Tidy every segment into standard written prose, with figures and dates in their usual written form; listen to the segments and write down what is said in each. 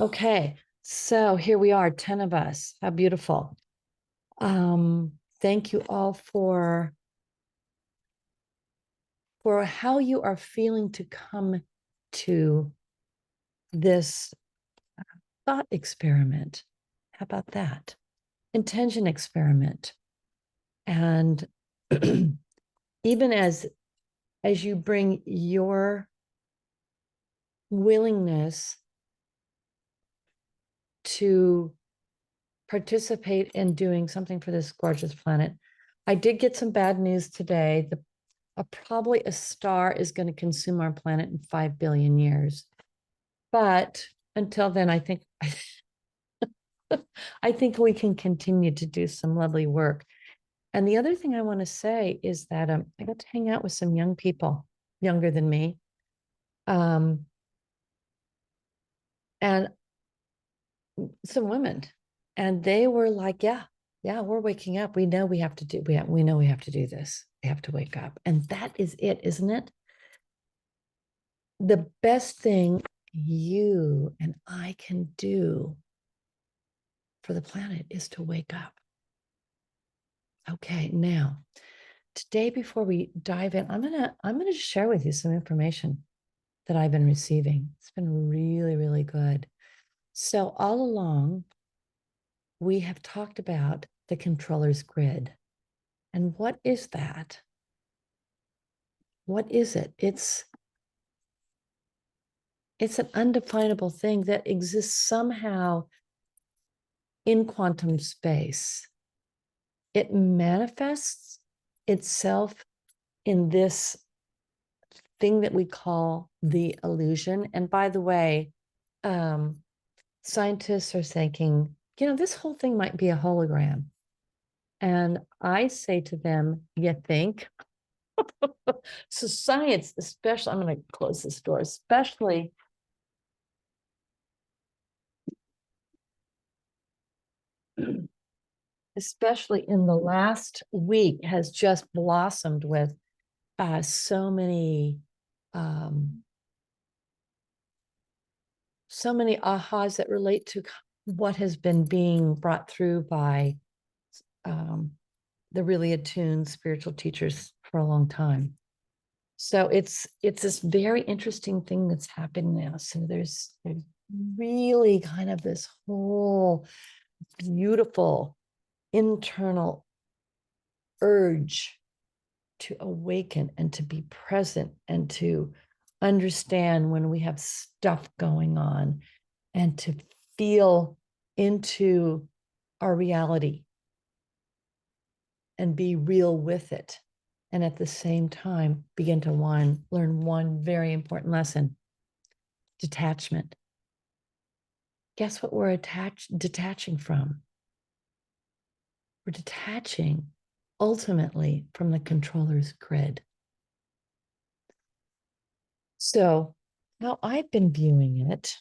Okay, so here we are, 10 of us. How beautiful. Thank you all for how you are feeling to come to this thought experiment. How about that? Intention experiment. And even as you bring your willingness to participate in doing something for this gorgeous planet. I did get some bad news today. Probably a star is going to consume our planet in 5 billion years. But until then, I think we can continue to do some lovely work. And the other thing I want to say is that I got to hang out with some young people, younger than me. And some women, and they were like, yeah, we're waking up. We know we have to do, we know we have to do this. We have to wake up. And that is it, isn't it? The best thing you and I can do for the planet is to wake up. Okay, now, today before we dive in, I'm gonna share with you some information that I've been receiving. It's been really, really good. So all along, we have talked about the controller's grid. And what is that? What is it? It's an undefinable thing that exists somehow in quantum space. It manifests itself in this thing that we call the illusion. And by the way, scientists are thinking, this whole thing might be a hologram. And I say to them, you think? So science, especially, I'm going to close this door, especially in the last week, has just blossomed with so many ahas that relate to what has been being brought through by the really attuned spiritual teachers for a long time. So it's this very interesting thing that's happening now. So there's really kind of this whole beautiful internal urge to awaken and to be present and to understand when we have stuff going on and to feel into our reality and be real with it. And at the same time, begin to learn one very important lesson: detachment. Guess what we're detaching from? We're detaching ultimately from the controller's grid. So how I've been viewing it,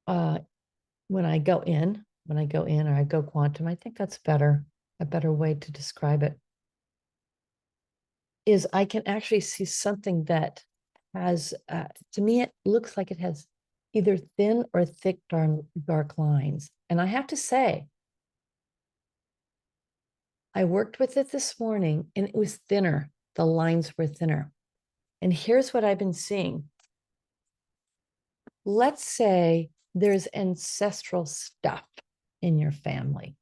when I go in or I go quantum, I think that's a better way to describe it, is I can actually see something that has, to me, it looks like it has either thin or thick dark lines. And I have to say, I worked with it this morning and it was thinner. The lines were thinner. And here's what I've been seeing. Let's say there's ancestral stuff in your family.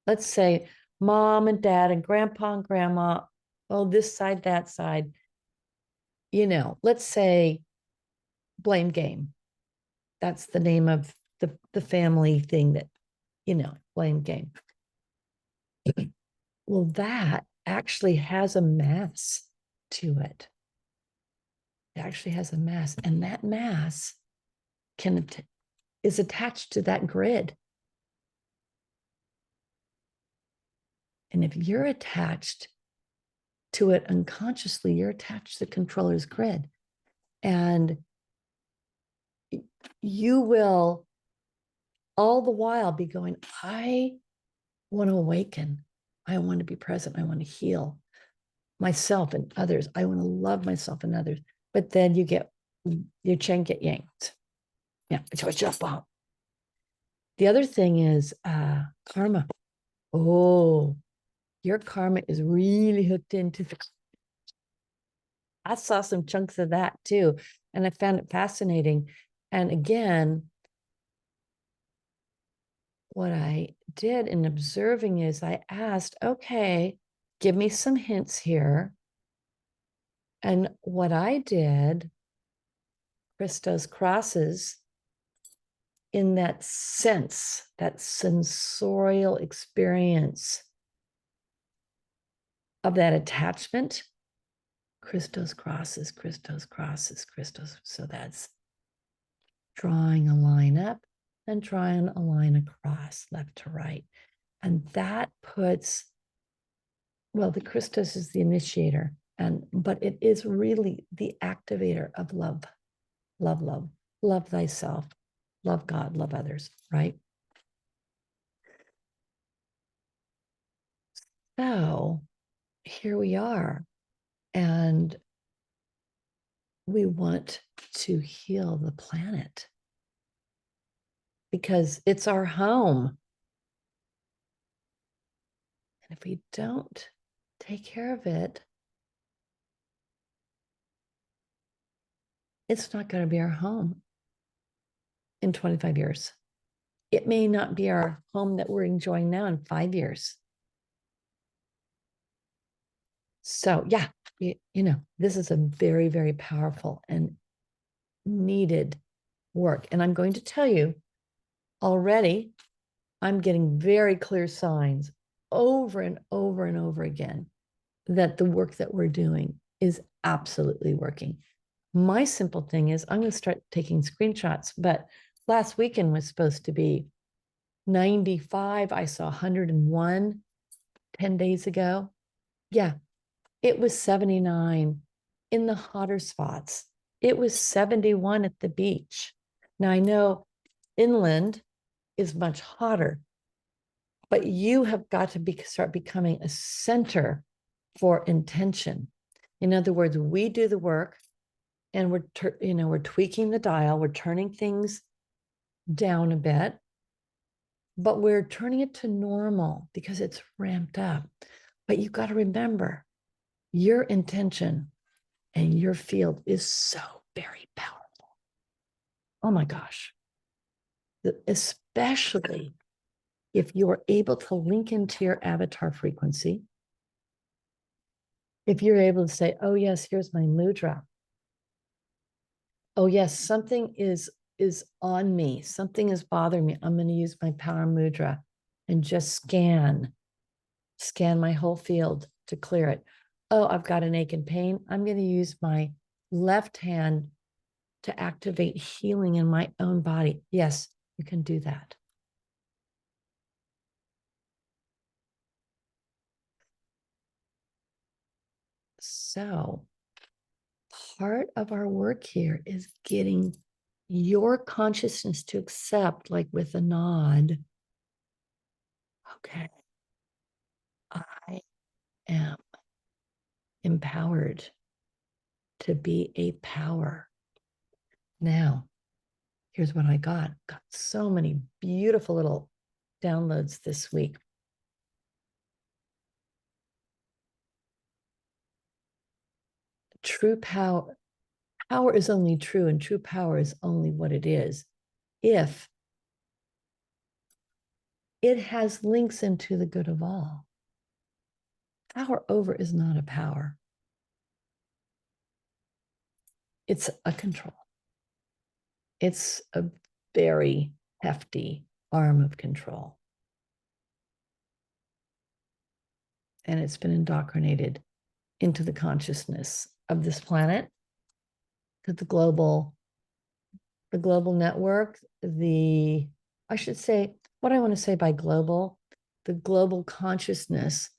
Let's say mom and dad and grandpa and grandma, oh, this side, that side. Let's say blame game. That's the name of the family thing that, blame game. Well, that actually has a mass to it. It actually has a mass, and that mass is attached to that grid. And if you're attached to it unconsciously, you're attached to the controller's grid. And you will all the while be going, I want to awaken. I want to be present. I want to heal myself and others. I want to love myself and others. But then your chain get yanked. Yeah, it's a jump out. The other thing is karma. Oh, your karma is really hooked into the. I saw some chunks of that too, and I found it fascinating. And again, what I did in observing is I asked, okay, give me some hints here. And what I did, Christos crosses in that sense, that sensorial experience of that attachment. Christos crosses, Christos crosses, Christos. So that's drawing a line up and drawing a line across left to right. And that puts, well, the Christos is the initiator, but it is really the activator of love, love thyself, love God, love others, right? So here we are, and we want to heal the planet because it's our home. And if we don't take care of it, it's not going to be our home in 25 years. It may not be our home that we're enjoying now in 5 years. So, yeah, this is a very, very powerful and needed work. And I'm going to tell you already, I'm getting very clear signs over and over and over again that the work that we're doing is absolutely working. My simple thing is I'm going to start taking screenshots, but last weekend was supposed to be 95. I saw 101 10 days ago. Yeah, it was 79 in the hotter spots. It was 71 at the beach. Now I know inland is much hotter, but you have got to start becoming a center for intention. In other words, we do the work and we're tweaking the dial, we're turning things down a bit, but we're turning it to normal because it's ramped up. But you got to remember your intention and your field is so very powerful. Oh my gosh. Especially if you are able to link into your avatar frequency. If you're able to say, oh yes, here's my mudra. Oh yes, something is on me. Something is bothering me. I'm going to use my power mudra and just scan my whole field to clear it. Oh, I've got an ache and pain. I'm going to use my left hand to activate healing in my own body. Yes, you can do that. So part of our work here is getting your consciousness to accept, like with a nod, okay, I am empowered to be a power. Now, here's what I got. Got so many beautiful little downloads this week. True power. Power is only true, and true power is only what it is if it has links into the good of all. Power over is not a power. It's a control. It's a very hefty arm of control. And it's been indoctrinated into the consciousness of this planet, to the global network, I should say, what I want to say by global, the global consciousness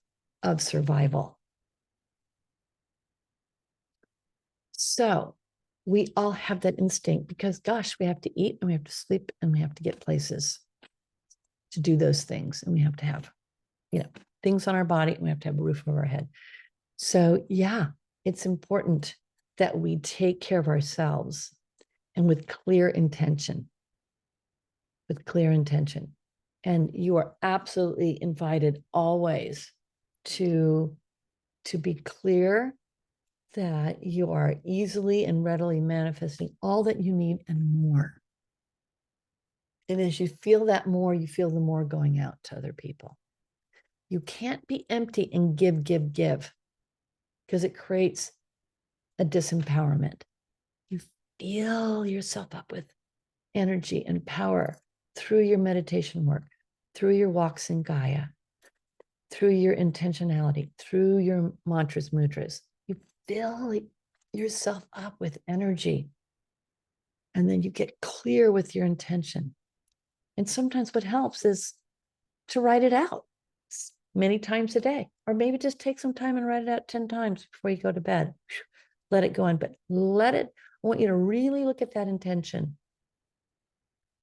of survival. So we all have that instinct because, gosh, we have to eat and we have to sleep and we have to get places to do those things. And we have to have, things on our body and we have to have a roof over our head. So yeah, it's important that we take care of ourselves and with clear intention. with clear intention. And you are absolutely invited always to be clear that you are easily and readily manifesting all that you need and more. And as you feel that more, you feel the more going out to other people. You can't be empty and give, because it creates a disempowerment. You fill yourself up with energy and power through your meditation work, through your walks in Gaia, through your intentionality, through your mantras, mudras. You fill yourself up with energy. And then you get clear with your intention. And sometimes what helps is to write it out many times a day, or maybe just take some time and write it out 10 times before you go to bed. Let it go in, but I want you to really look at that intention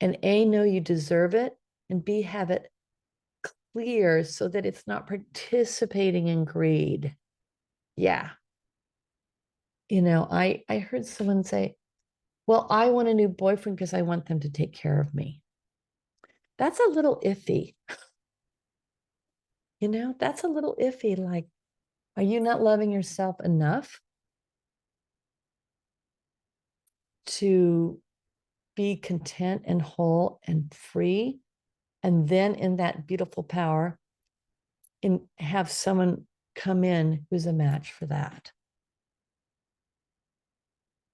and A, know you deserve it, and B, have it clear so that it's not participating in greed. Yeah. I heard someone say, well, I want a new boyfriend because I want them to take care of me. That's a little iffy. That's a little iffy. Like, are you not loving yourself enough to be content and whole and free? And then in that beautiful power, have someone come in who's a match for that.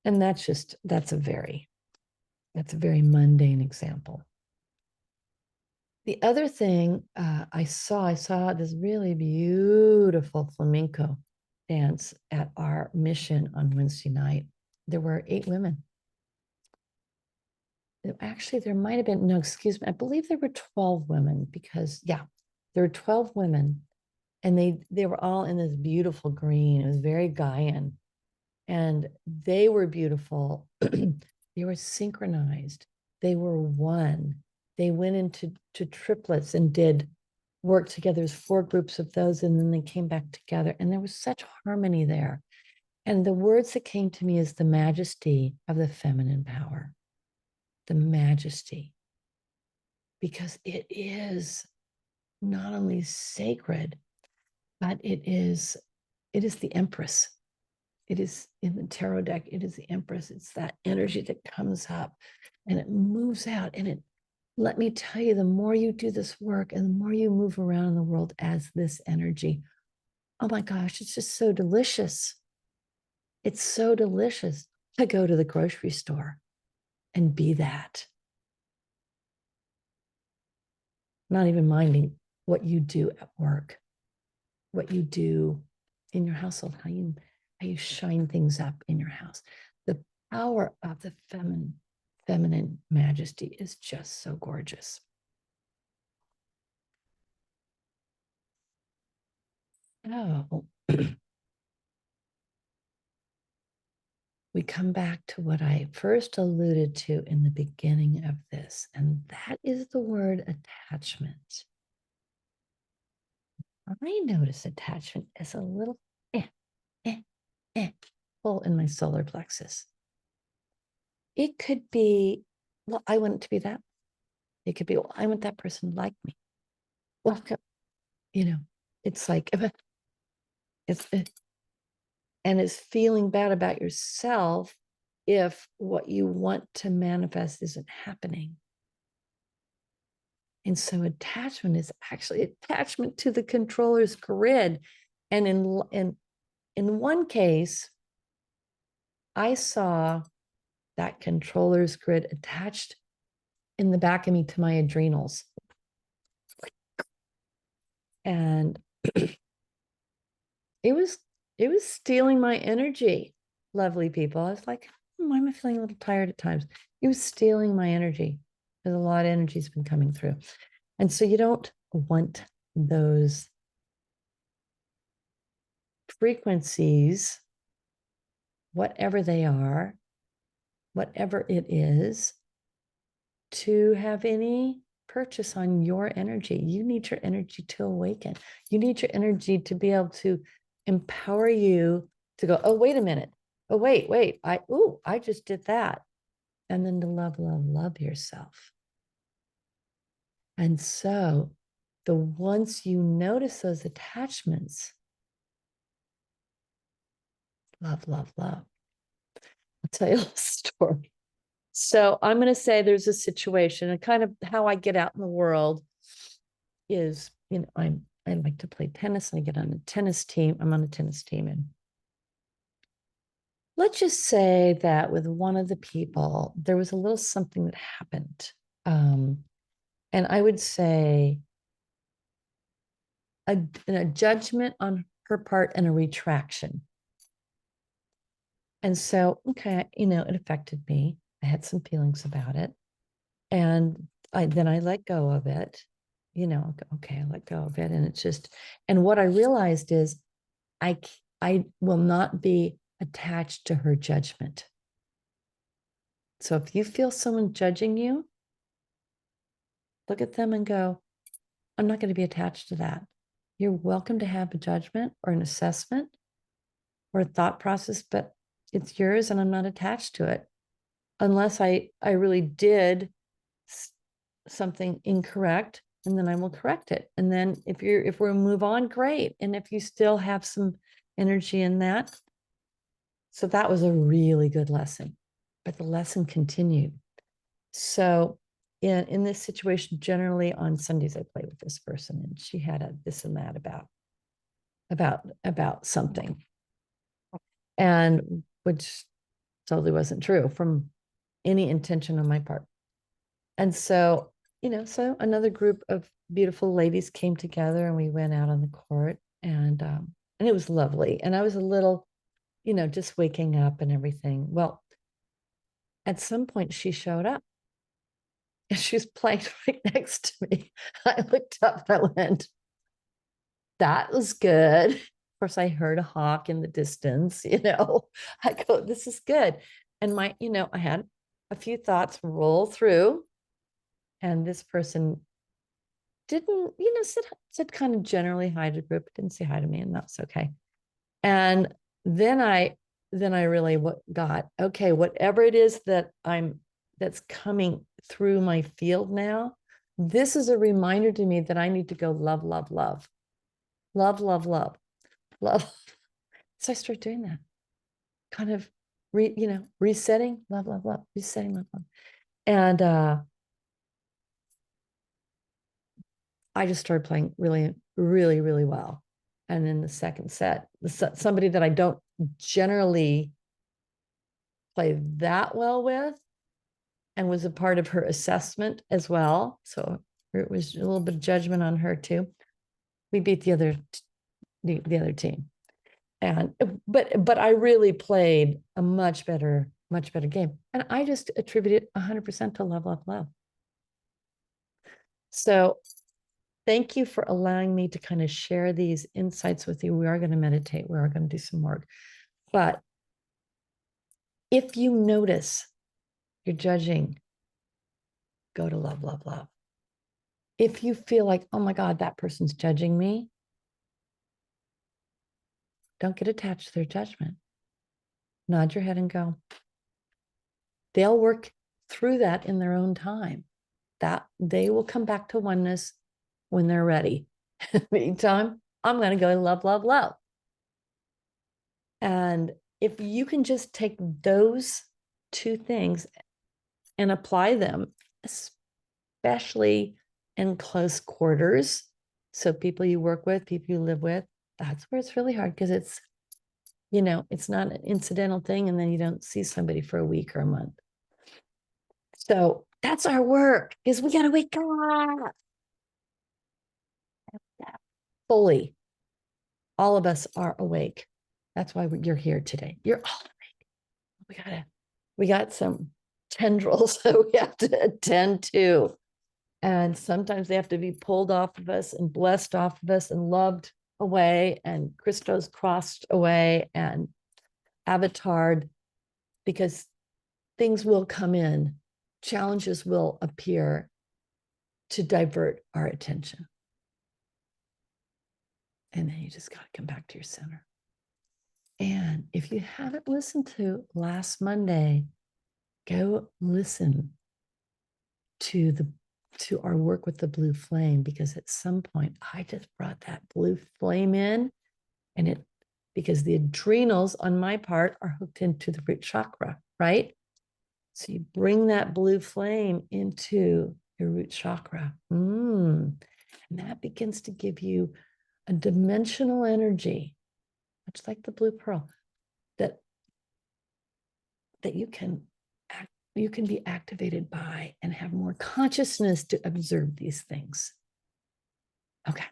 And that's a very mundane example. The other thing I saw this really beautiful flamenco dance at our mission on Wednesday night. There were 8 women. Actually, there might have been, no, excuse me, I believe there were 12 women because, yeah, there were 12 women and they were all in this beautiful green. It was very Gaian. And they were beautiful. They were synchronized. They were one. They went into triplets and did work together. There's 4 groups of those, and then they came back together. And there was such harmony there. And the words that came to me is the majesty of the feminine power. The majesty. Because it is not only sacred, but it is the Empress. It is in the tarot deck. It is the Empress. It's that energy that comes up and it moves out. And let me tell you, the more you do this work and the more you move around in the world as this energy, oh my gosh, it's just so delicious. It's so delicious to go to the grocery store and be that. Not even minding what you do at work, what you do in your household, how you shine things up in your house. The power of the feminine majesty is just so gorgeous. Oh, we come back to what I first alluded to in the beginning of this, and that is the word attachment. I notice attachment as a little pull in my solar plexus. It could be, well, I want it to be that. It could be, well, I want that person to like me. Well, it's like, and it's feeling bad about yourself if what you want to manifest isn't happening. And so attachment is actually attachment to the controller's grid. And in one case, I saw that controller's grid attached in the back of me to my adrenals. And it was stealing my energy, lovely people. I was like, why am I feeling a little tired at times? It was stealing my energy because a lot of energy's been coming through. And so you don't want those frequencies, whatever they are, whatever it is, to have any purchase on your energy. You need your energy to awaken. You need your energy to be able to empower you to go, oh, wait a minute. Oh, wait. I just did that. And then to love yourself. And so once you notice those attachments, love, love, love. I'll tell you a story. So I'm going to say there's a situation, and kind of how I get out in the world is, I like to play tennis, and I get on a tennis team. I'm on a tennis team, and let's just say that with one of the people, there was a little something that happened. And I would say a judgment on her part and a retraction. And so, okay, it affected me. I had some feelings about it. And then I let go of it. Okay, I let go of it. And it's just, and what I realized is I will not be attached to her judgment. So if you feel someone judging you, look at them and go, I'm not going to be attached to that. You're welcome to have a judgment or an assessment or a thought process, but it's yours and I'm not attached to it unless I really did something incorrect, and then I will correct it. And then if we move on, great. And if you still have some energy in that. So that was a really good lesson, but the lesson continued. So in this situation, generally on Sundays, I play with this person, and she had a this and that about something, and which totally wasn't true from any intention on my part. And so, so another group of beautiful ladies came together, and we went out on the court, and it was lovely. And I was a little, just waking up and everything. Well, at some point she showed up, and she was playing right next to me. I looked up and I went, that was good. Of course, I heard a hawk in the distance, I go, this is good. And I had a few thoughts roll through, and this person didn't, said kind of generally hi to the group, didn't say hi to me, and that's okay. And then I really got, okay, whatever it is that's coming through my field now, this is a reminder to me that I need to go love, love, love, love, love, love, love. So I started doing that, kind of resetting, love, love, love, resetting, love, love. And I just started playing really, really, really well. And in the second set, somebody that I don't generally play that well with, and was a part of her assessment as well. So it was a little bit of judgment on her too. We beat the other team. And but I really played a much better game. And I just attribute it 100% to love, love, love. So thank you for allowing me to kind of share these insights with you. We are going to meditate. We are going to do some work. But if you notice you're judging, go to love, love, love. If you feel like, oh my God, that person's judging me, don't get attached to their judgment. Nod your head and go. They'll work through that in their own time. That they will come back to oneness when they're ready. Meantime, I'm going to go love, love, love. And if you can just take those two things and apply them, especially in close quarters, so people you work with, people you live with, that's where it's really hard, because it's not an incidental thing, and then you don't see somebody for a week or a month. So that's our work, is we got to wake up fully. All of us are awake. That's why you're here today. You're all awake. We got some tendrils that we have to attend to. And sometimes they have to be pulled off of us and blessed off of us and loved away and Christos crossed away and avatared, because things will come in, challenges will appear to divert our attention. And then you just got to come back to your center. And if you haven't listened to last Monday, go listen to the to our work with the blue flame, because at some point I just brought that blue flame in, and it, because the adrenals on my part are hooked into the root chakra, right? So you bring that blue flame into your root chakra. And that begins to give you a dimensional energy, much like the blue pearl, that you can be activated by and have more consciousness to observe these things. Okay.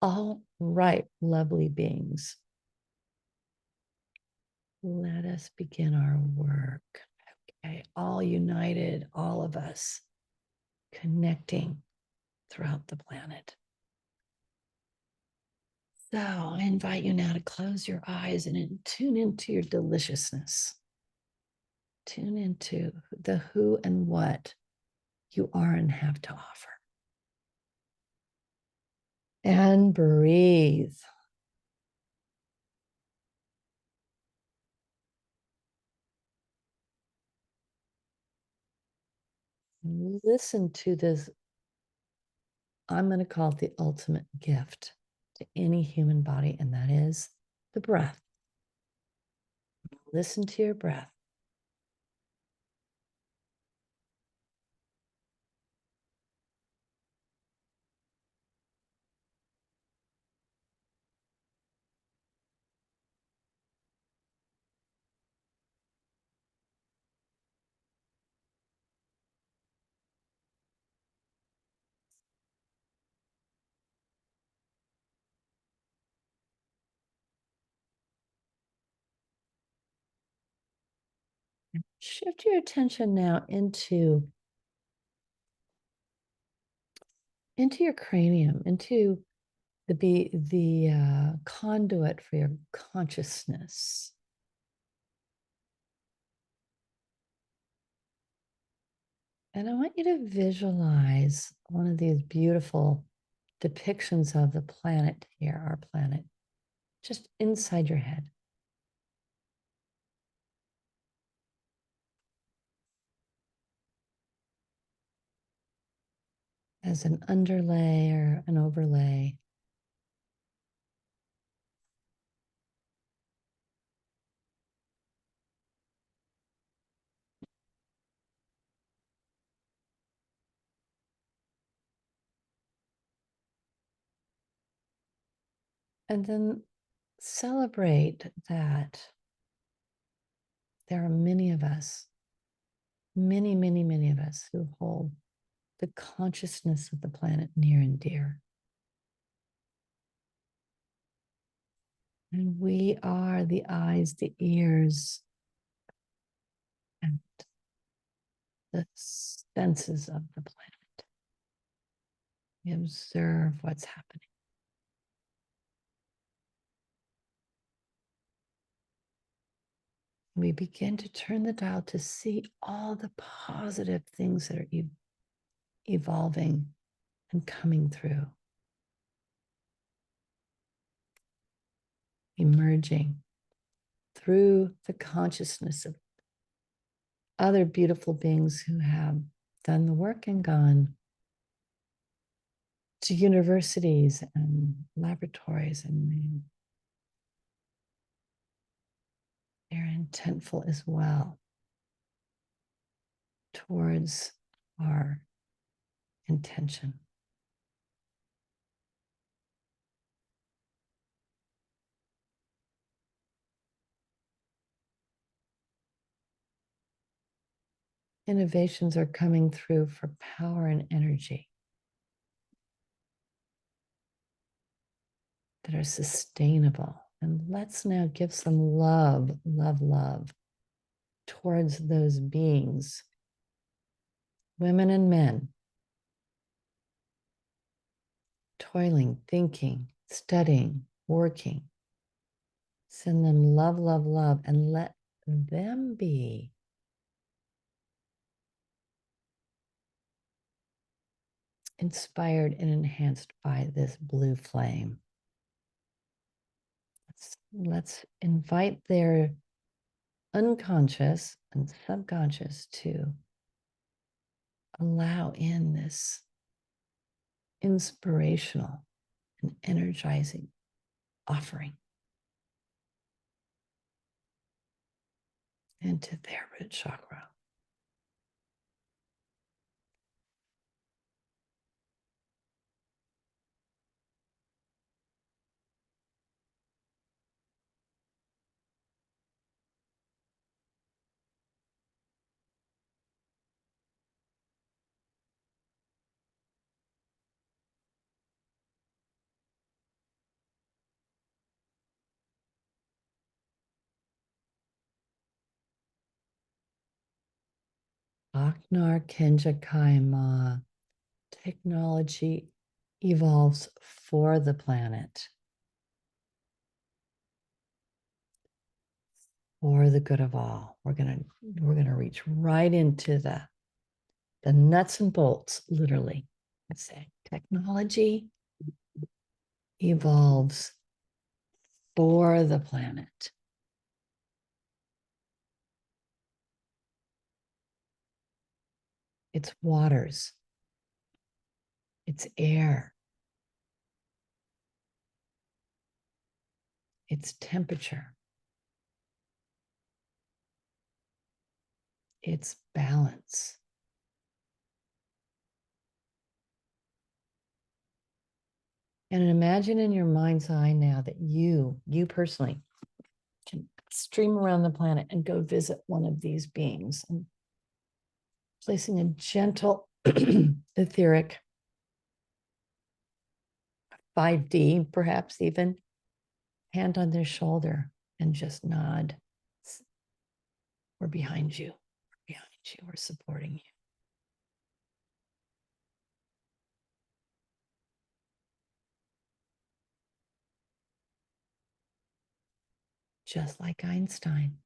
All right, lovely beings. Let us begin our work. Okay, all united, all of us connecting throughout the planet. So I invite you now to close your eyes and tune into your deliciousness. Tune into the who and what you are and have to offer. And breathe. Listen to this. I'm going to call it the ultimate gift to any human body, and that is the breath. Listen to your breath. Shift your attention now into your cranium, into the conduit for your consciousness. And I want you to visualize one of these beautiful depictions of the planet here, our planet, just inside your head. As an underlay or an overlay. And then celebrate that there are many of us, many, many, many of us who hold the consciousness of the planet near and dear. And we are the eyes, the ears, and the senses of the planet. We observe what's happening. We begin to turn the dial to see all the positive things that are evolving and coming through, emerging through the consciousness of other beautiful beings who have done the work and gone to universities and laboratories, and they're intentful as well towards our intention. Innovations are coming through for power and energy that are sustainable. And let's now give some love, love, love towards those beings, women and men, toiling, thinking, studying, working. Send them love, love, love, and let them be inspired and enhanced by this blue flame. Let's invite their unconscious and subconscious to allow in this inspirational and energizing offering into their root chakra. Aknar Kenja. Technology evolves for the planet, for the good of all. We're gonna reach right into the nuts and bolts, literally. Let's say technology evolves for the planet. It's waters, it's air, it's temperature, it's balance. And imagine in your mind's eye now that you personally can stream around the planet and go visit one of these beings and placing a gentle, etheric, 5D, perhaps even, hand on their shoulder and just nod. We're behind you. We're behind you. We're supporting you. Just like Einstein,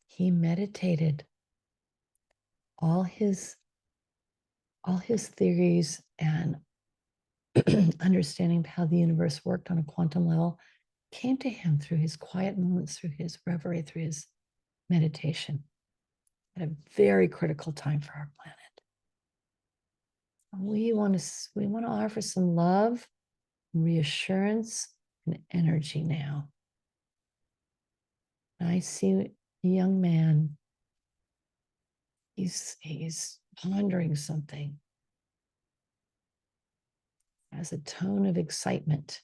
he meditated all his theories and understanding of how the universe worked on a quantum level came to him through his quiet moments, through his reverie, through his meditation at a very critical time for our planet. We want to offer some love, reassurance, and energy now. I see a young man. He's pondering something, has a tone of excitement.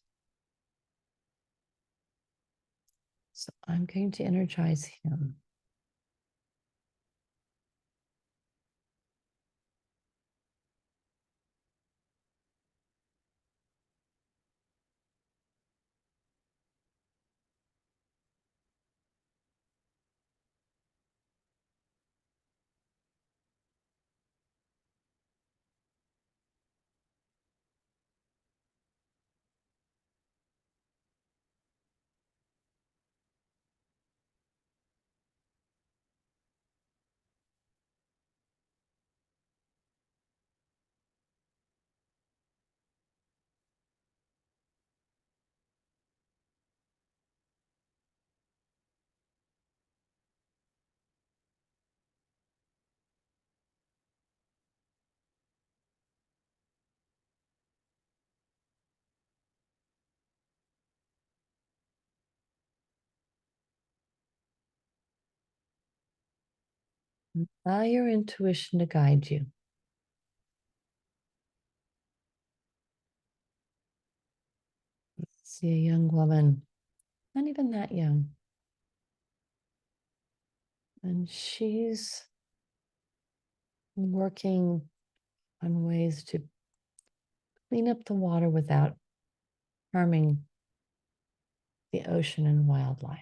So I'm going to energize him. Allow your intuition to guide you. See a young woman, not even that young, and she's working on ways to clean up the water without harming the ocean and wildlife.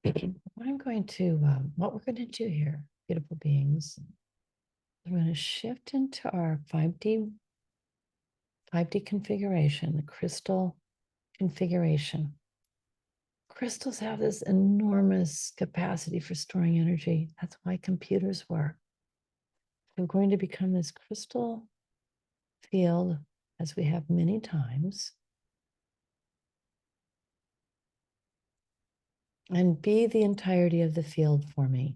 what I'm going to, what we're going to do here, beautiful beings, we're going to shift into our 5D configuration, the crystal configuration. Crystals have this enormous capacity for storing energy. That's why computers work. We're going to become this crystal field, as we have many times, and be the entirety of the field for me.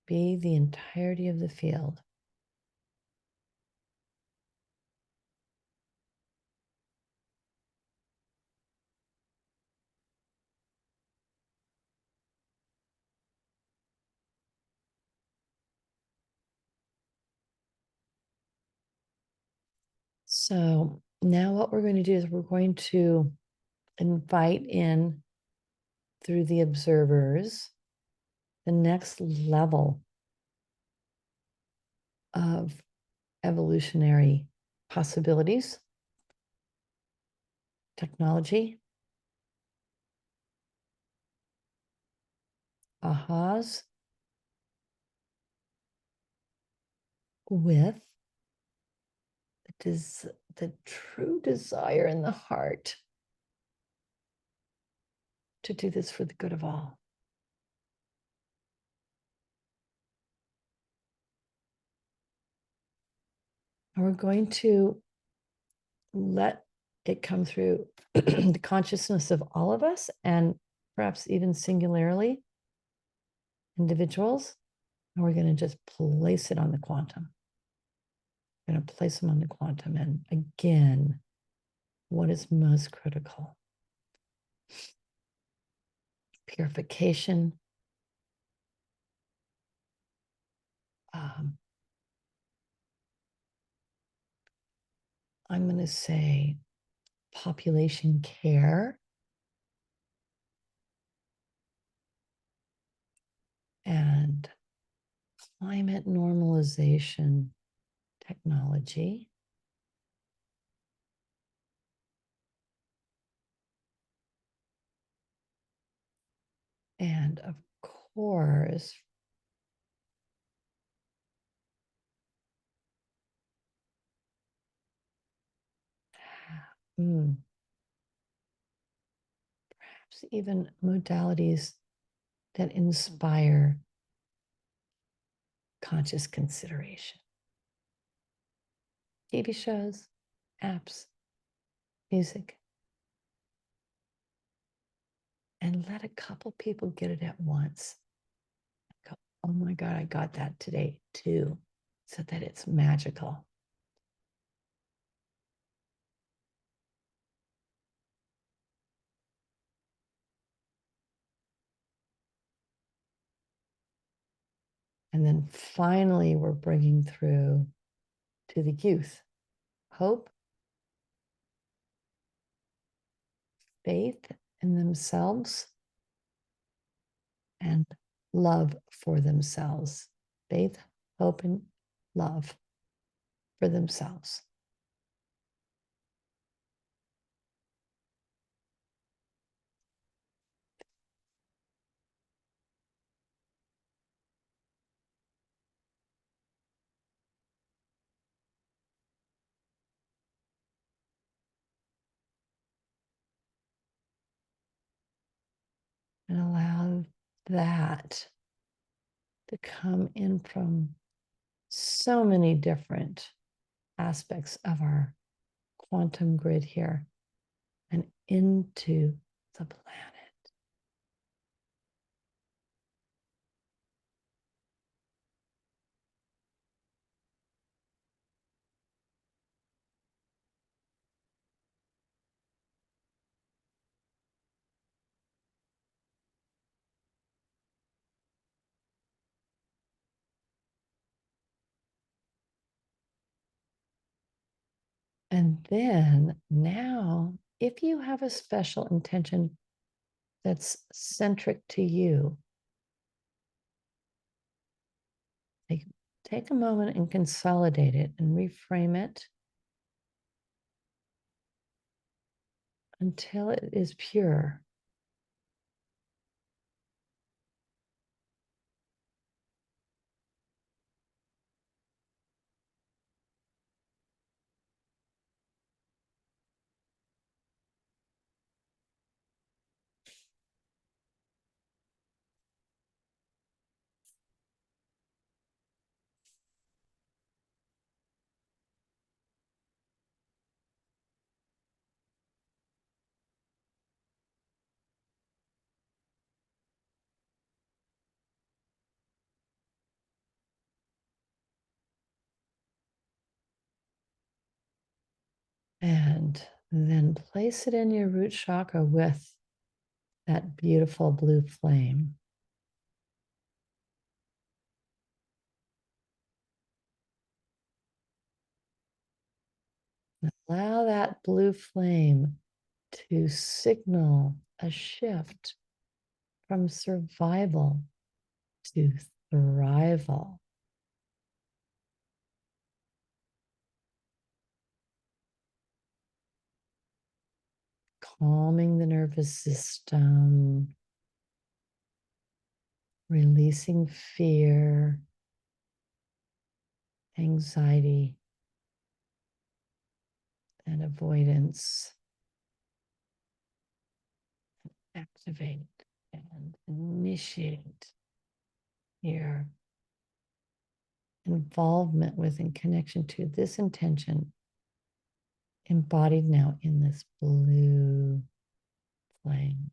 Be the entirety of the field. So now what we're going to do is we're going to invite in through the observers the next level of evolutionary possibilities, technology, ahas, with the true desire in the heart to do this for the good of all. And we're going to let it come through the consciousness of all of us, and perhaps even singularly individuals. And we're going to just place it on the quantum. We're going to place them on the quantum. And again, what is most critical? Purification. I'm going to say population care and climate normalization technology. And of course, perhaps even modalities that inspire conscious consideration. TV shows, apps, music. And let a couple people get it at once. Go, oh my God, I got that today too, so that it's magical. And then finally, we're bringing through to the youth hope, faith in themselves, and love for themselves. Faith, hope, and love for themselves. And allow that to come in from so many different aspects of our quantum grid here and into the planet. And then now, if you have a special intention that's centric to you, take a moment and consolidate it and reframe it until it is pure. And then place it in your root chakra with that beautiful blue flame. Allow that blue flame to signal a shift from survival to thrival. Calming the nervous system, releasing fear, anxiety, and avoidance. Activate and initiate your involvement with and connection to this intention embodied now in this blue flame.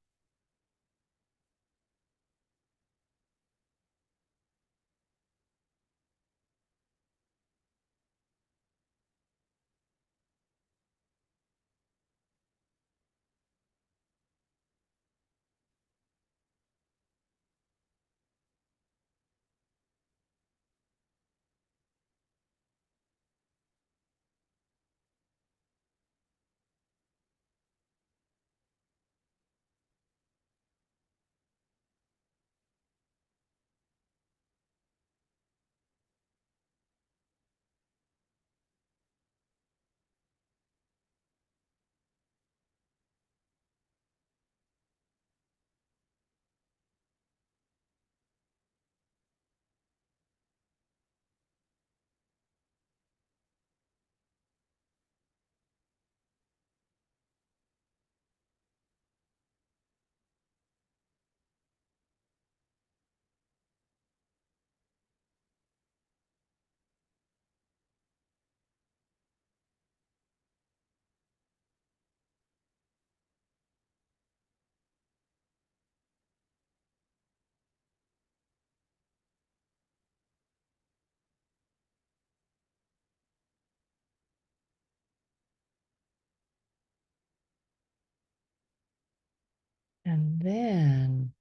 And then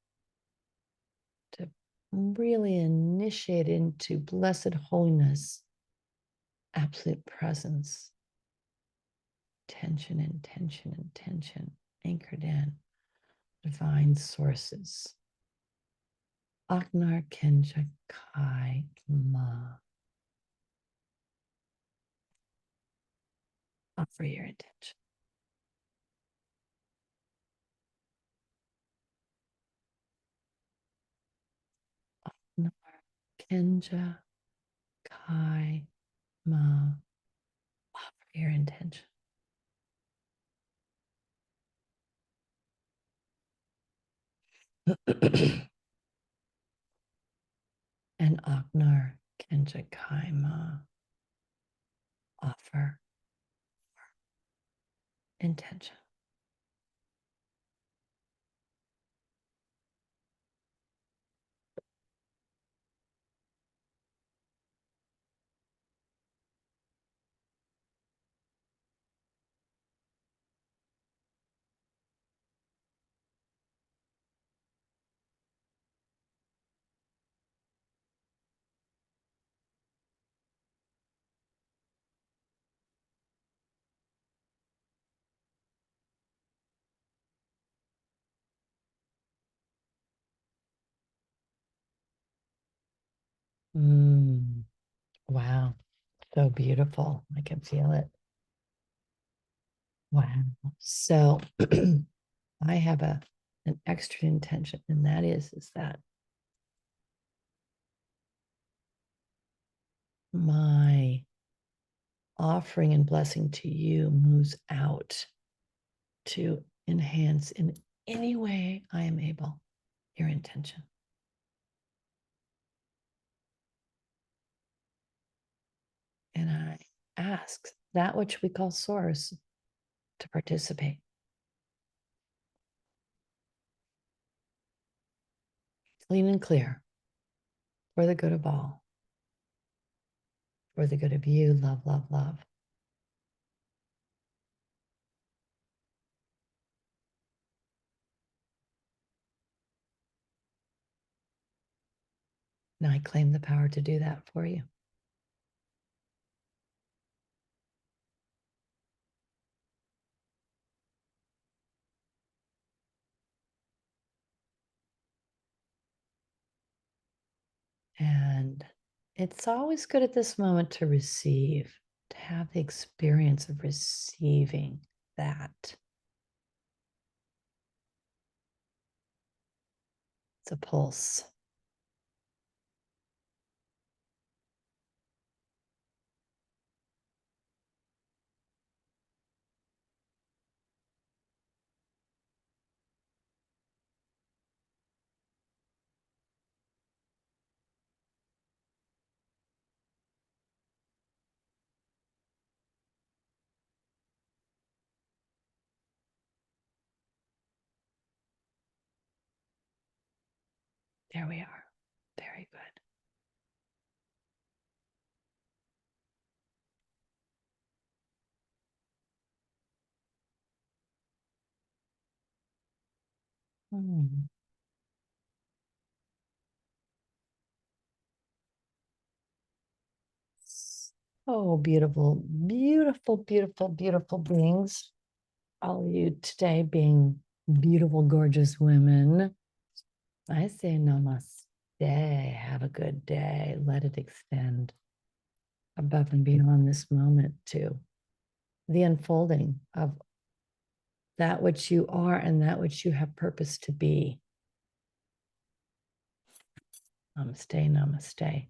to really initiate into blessed holiness, absolute presence, tension, intention, intention, anchored in divine sources. Aknar Kenja Kai Ma. Offer your intention. Aknar Kenja Kai Ma. Offer your intention. And Aknar Kenja Kai Ma. Offer intention. Wow. So beautiful. I can feel it. Wow. So I have an extra intention, and that is that my offering and blessing to you moves out to enhance in any way I am able your intention. And I ask that which we call source to participate. Clean and clear for the good of all, for the good of you. Love, love, love. And I claim the power to do that for you. And it's always good at this moment to receive, to have the experience of receiving that. It's a pulse. There we are. Very good. Hmm. Oh, beautiful, beautiful, beautiful, beautiful beings. All of you today being beautiful, gorgeous women. I say namaste. Have a good day. Let it extend above and beyond this moment to the unfolding of that which you are and that which you have purpose to be. Namaste, namaste.